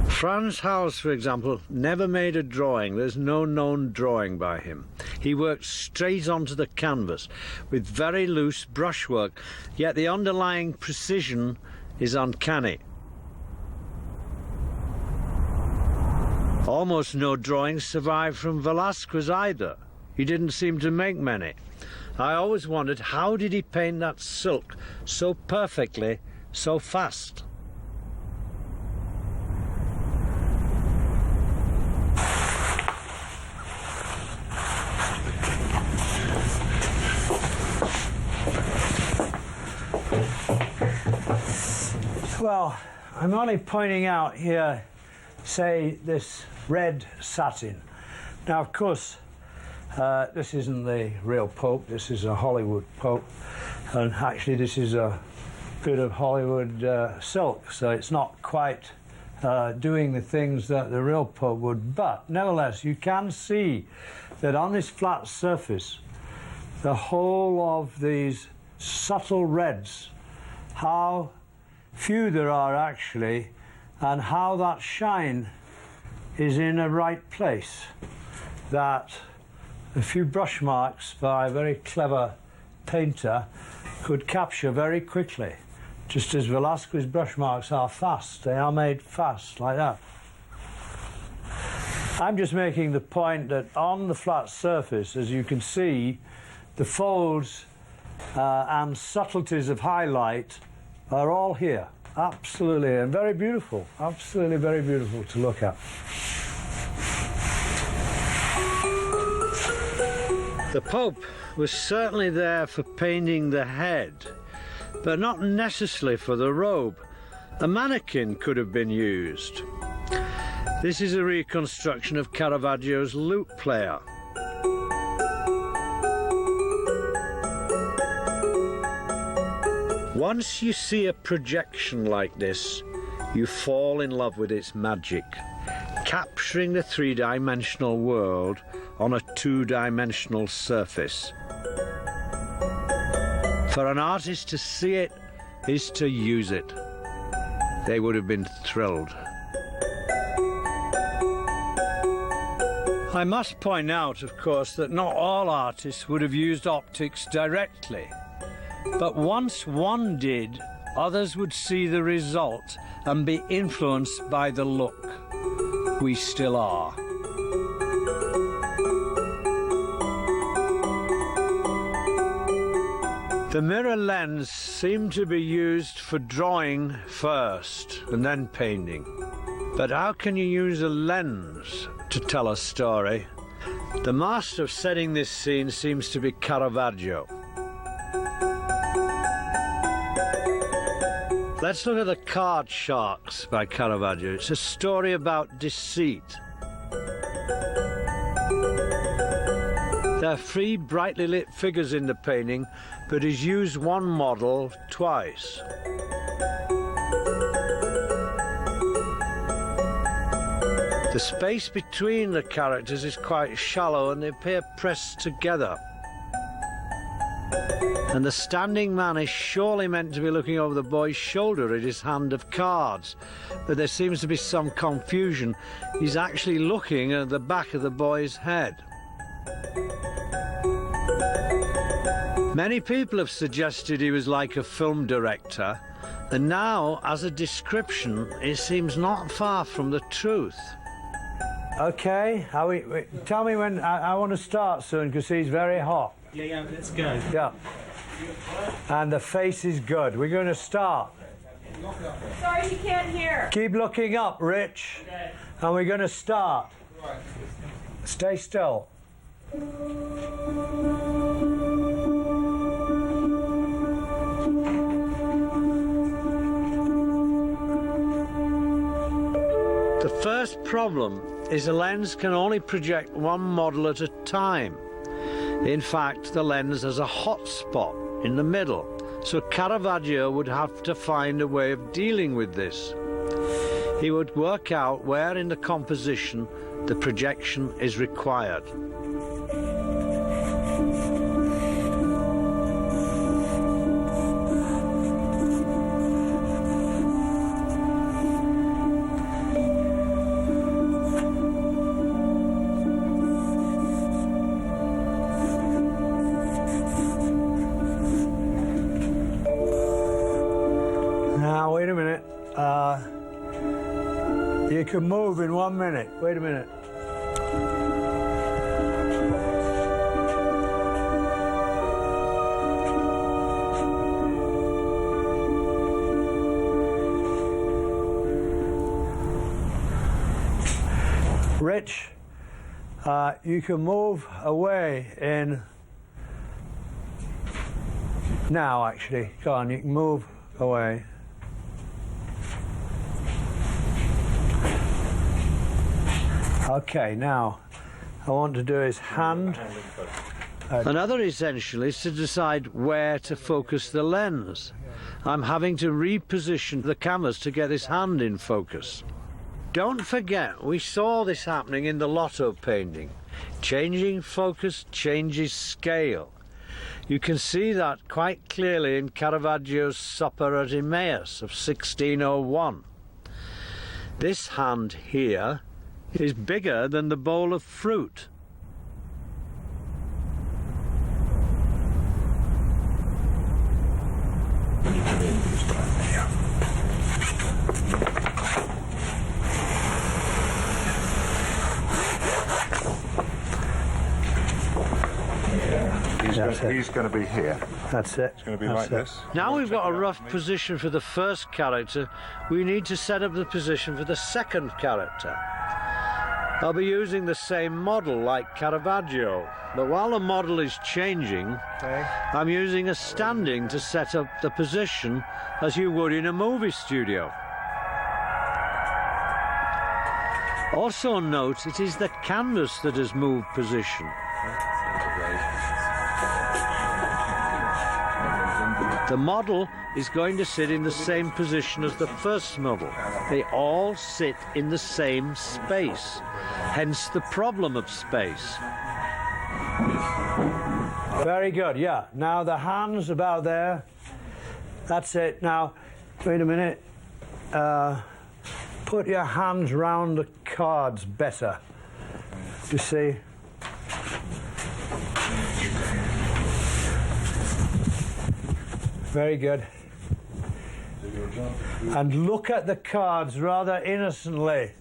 Frans Hals, for example, never made a drawing. There's no known drawing by him. He worked straight onto the canvas with very loose brushwork, yet the underlying precision is uncanny. Almost no drawings survive from Velázquez either. He didn't seem to make many. I always wondered, how did he paint that silk so perfectly, so fast? Well, I'm only pointing out here, say, this red satin. Now, of course, this isn't the real Pope. This is a Hollywood Pope. And actually, this is a bit of Hollywood silk, so it's not quite doing the things that the real Pope would. But, nevertheless, you can see that on this flat surface, the whole of these subtle reds, how few there are actually, and how that shine is in a right place, that a few brush marks by a very clever painter could capture very quickly, just as Velázquez's brush marks are fast. They are made fast like that. I'm just making the point that on the flat surface, as you can see, the folds and subtleties of highlight are all here, absolutely, and very beautiful, absolutely very beautiful to look at. The Pope was certainly there for painting the head, but not necessarily for the robe. A mannequin could have been used. This is a reconstruction of Caravaggio's lute player. Once you see a projection like this, you fall in love with its magic, capturing the three-dimensional world on a two-dimensional surface. For an artist to see it is to use it. They would have been thrilled. I must point out, of course, that not all artists would have used optics directly. But once one did, others would see the result and be influenced by the look. We still are. The mirror lens seemed to be used for drawing first and then painting. But how can you use a lens to tell a story? The master of setting this scene seems to be Caravaggio. Let's look at The Card Sharks by Caravaggio. It's a story about deceit. There are three brightly lit figures in the painting, but he's used one model twice. The space between the characters is quite shallow and they appear pressed together. and the standing man is surely meant to be looking over the boy's shoulder at his hand of cards, but there seems to be some confusion. He's actually looking at the back of the boy's head. Many people have suggested he was like a film director, and now, as a description, it seems not far from the truth. Okay, tell me when. I want to start soon because he's very hot. Yeah, let's go. Yeah. And the face is good. We're going to start. Sorry, he can't hear. Keep looking up, Rich. And we're going to start. Stay still. The first problem is the lens can only project one model at a time. In fact, the lens has a hot spot in the middle, so Caravaggio would have to find a way of dealing with this. He would work out where in the composition the projection is required. Now, wait a minute. You can move in 1 minute. Wait a minute. Rich, you can move away in now, actually. Go on, you can move away. Okay, now I want to do his hand. Another essential is to decide where to focus the lens. I'm having to reposition the canvas to get his hand in focus. Don't forget, we saw this happening in the Lotto painting. Changing focus changes scale. You can see that quite clearly in Caravaggio's Supper at Emmaus of 1601. This hand here is bigger than the bowl of fruit. He's going to be here. That's it. It's going to be like this. Now we've got a rough position for the first character, we need to set up the position for the second character. I'll be using the same model like Caravaggio, but while the model is changing, I'm using a standing to set up the position as you would in a movie studio. Also note, it is the canvas that has moved position. The model is going to sit in the same position as the first model. They all sit in the same space, hence the problem of space. Very good, yeah. Now the hands about there. That's it. Now, wait a minute. Put your hands round the cards better. You see? Very good. And look at the cards rather innocently.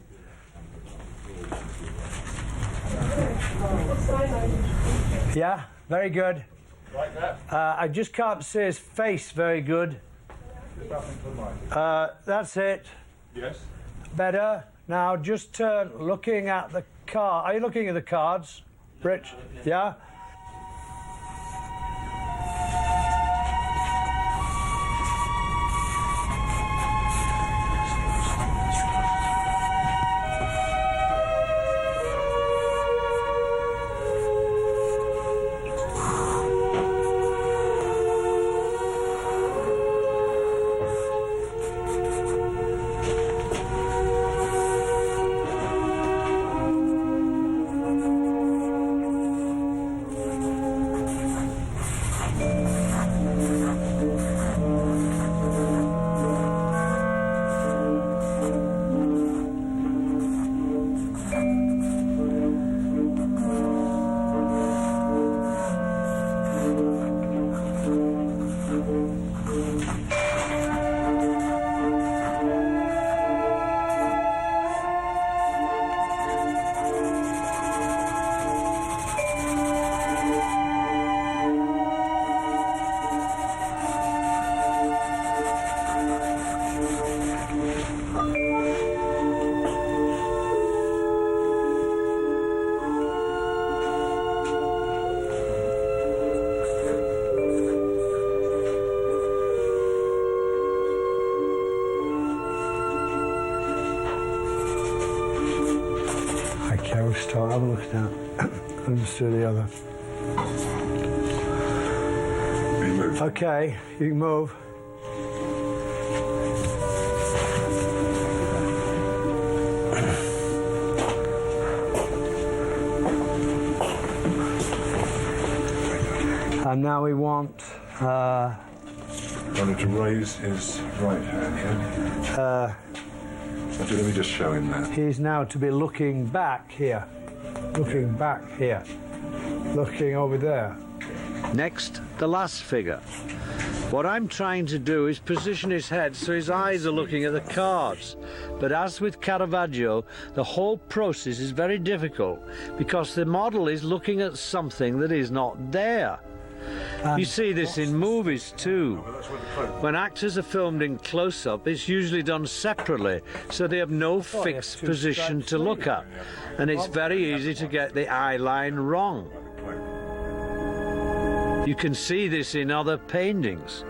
Yeah, very good. Like that. I just can't see his face very good. That's it. Yes. Better. Now just turn looking at the card. Are you looking at the cards, Rich? Yeah? start, have a look at that. And just do the other. Okay, you can move. And now we want... wanted to raise his right hand here. Okay, let me just show him that. He's now to be looking back here. Looking back here. Looking over there. Next, the last figure. What I'm trying to do is position his head so his eyes are looking at the cards. But as with Caravaggio, the whole process is very difficult because the model is looking at something that is not there. You see this in movies too. When actors are filmed in close-up, it's usually done separately, so they have no fixed position to look at, and it's very easy to get the eye line wrong. You can see this in other paintings.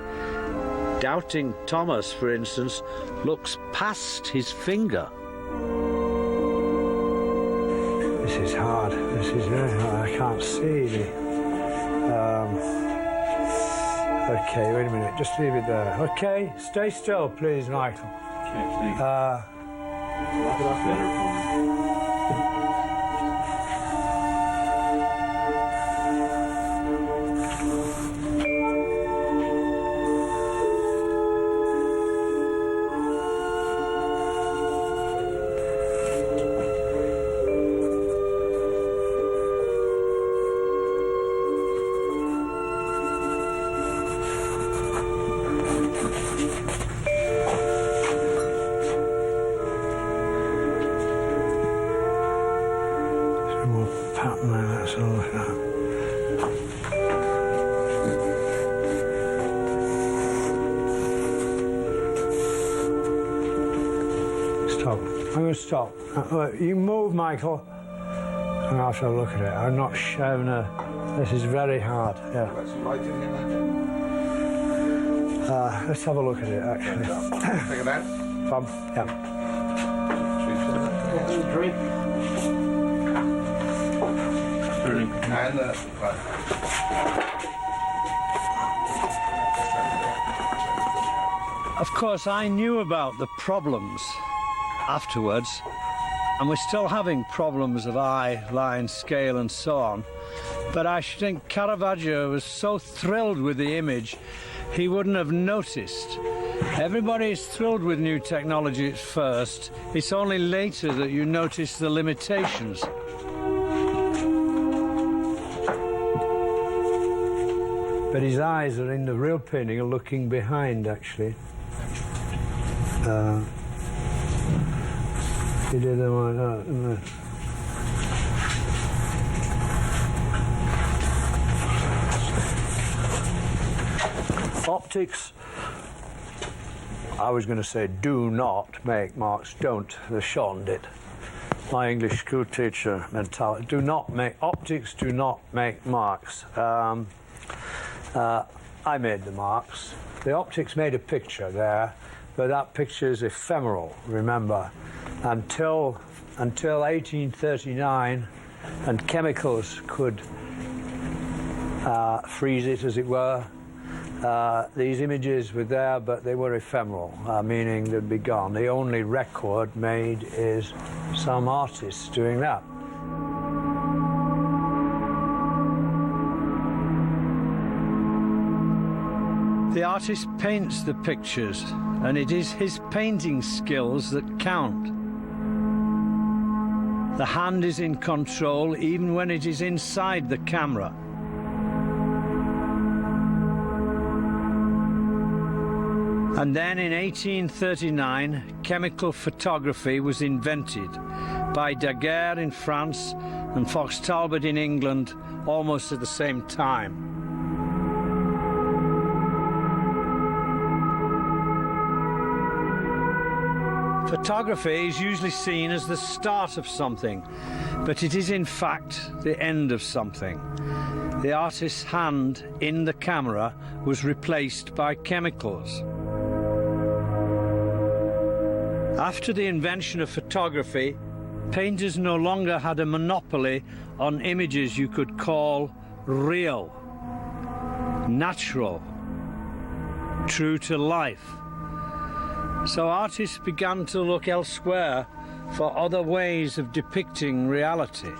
Doubting Thomas, for instance, looks past his finger. This is hard. This is very hard. I can't see the... Okay, wait a minute. Just leave it there. Okay, stay still, please, Michael. I'm going to stop. You move, Michael, and I'll have to look at it. I'm not showing her. This is very hard. Yeah. Let's have a look at it, actually. Take it out. Fun. Yeah. Drink. And Of course, I knew about the problems afterwards, and we're still having problems of eye, line, scale, and so on. But I think Caravaggio was so thrilled with the image, he wouldn't have noticed. Everybody is thrilled with new technology at first. It's only later that you notice the limitations. But his eyes are in the real painting are looking behind, actually. He did them like that, didn't he? Optics, I was going to say do not make marks, don't. Sean did. My English school teacher mentality. Do not make, optics do not make marks. I made the marks. The optics made a picture there, but that picture is ephemeral, remember. Until 1839, and chemicals could freeze it, as it were. These images were there, but they were ephemeral, meaning they'd be gone. The only record made is some artists doing that. The artist paints the pictures, and it is his painting skills that count. The hand is in control even when it is inside the camera. And then in 1839, chemical photography was invented by Daguerre in France and Fox Talbot in England almost at the same time. Photography is usually seen as the start of something, but it is in fact the end of something. The artist's hand in the camera was replaced by chemicals. After the invention of photography, Painters no longer had a monopoly on images you could call real, natural, true to life. So artists began to look elsewhere for other ways of depicting reality.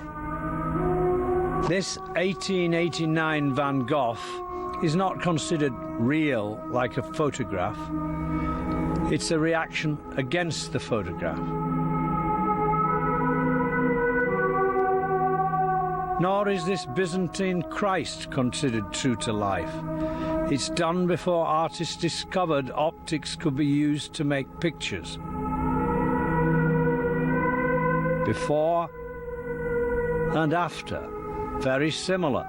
This 1889 Van Gogh is not considered real like a photograph. It's a reaction against the photograph. Nor is this Byzantine Christ considered true to life. It's done before artists discovered optics could be used to make pictures. Before and after, very similar.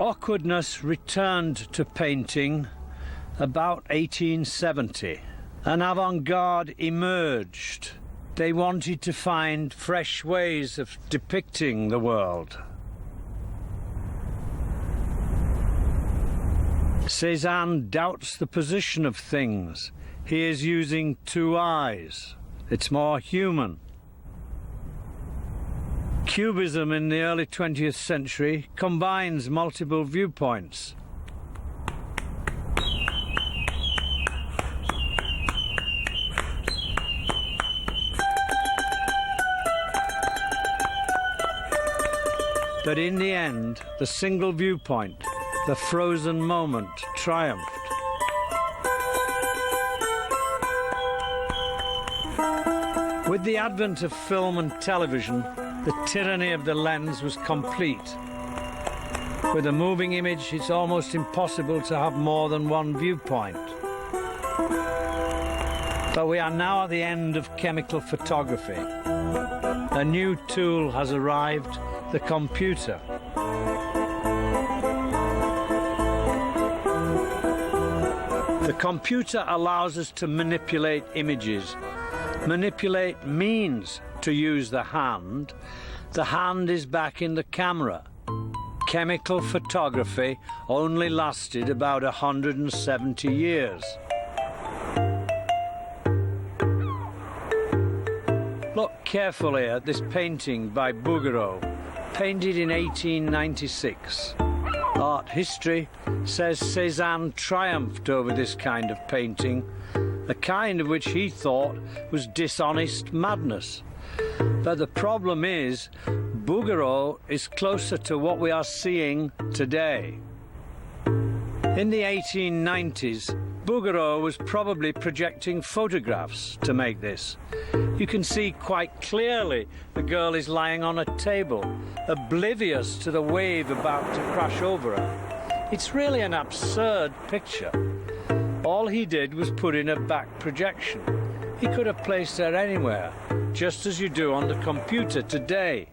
Awkwardness returned to painting about 1870. An avant-garde emerged. They wanted to find fresh ways of depicting the world. Cézanne doubts the position of things. He is using two eyes. It's more human. Cubism in the early 20th century combines multiple viewpoints. But in the end, the single viewpoint, the frozen moment, triumphed. With the advent of film and television, the tyranny of the lens was complete. With a moving image, it's almost impossible to have more than one viewpoint. But we are now at the end of chemical photography. A new tool has arrived, the computer. The computer allows us to manipulate images. Manipulate means to use the hand. The hand is back in the camera. Chemical photography only lasted about 170 years. Look carefully at this painting by Bouguereau, painted in 1896. Art history says Cézanne triumphed over this kind of painting, a kind of which he thought was dishonest madness. But the problem is, Bouguereau is closer to what we are seeing today. In the 1890s, Bouguereau was probably projecting photographs to make this. You can see quite clearly the girl is lying on a table, oblivious to the wave about to crash over her. It's really an absurd picture. All he did was put in a back projection. He could have placed her anywhere, just as you do on the computer today.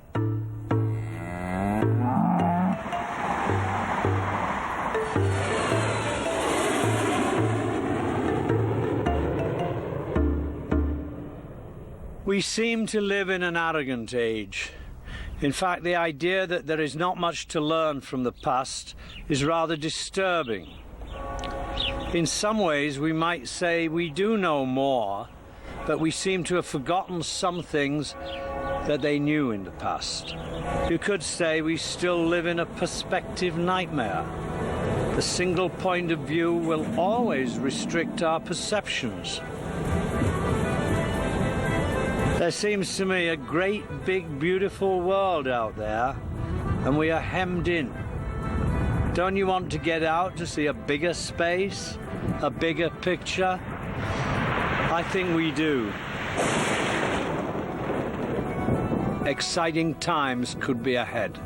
We seem to live in an arrogant age. In fact, the idea that there is not much to learn from the past is rather disturbing. In some ways, we might say we do know more, but we seem to have forgotten some things that they knew in the past. You could say we still live in a perspective nightmare. The single point of view will always restrict our perceptions. There seems to me a great, big, beautiful world out there, and we are hemmed in. Don't you want to get out to see a bigger space, a bigger picture? I think we do. Exciting times could be ahead.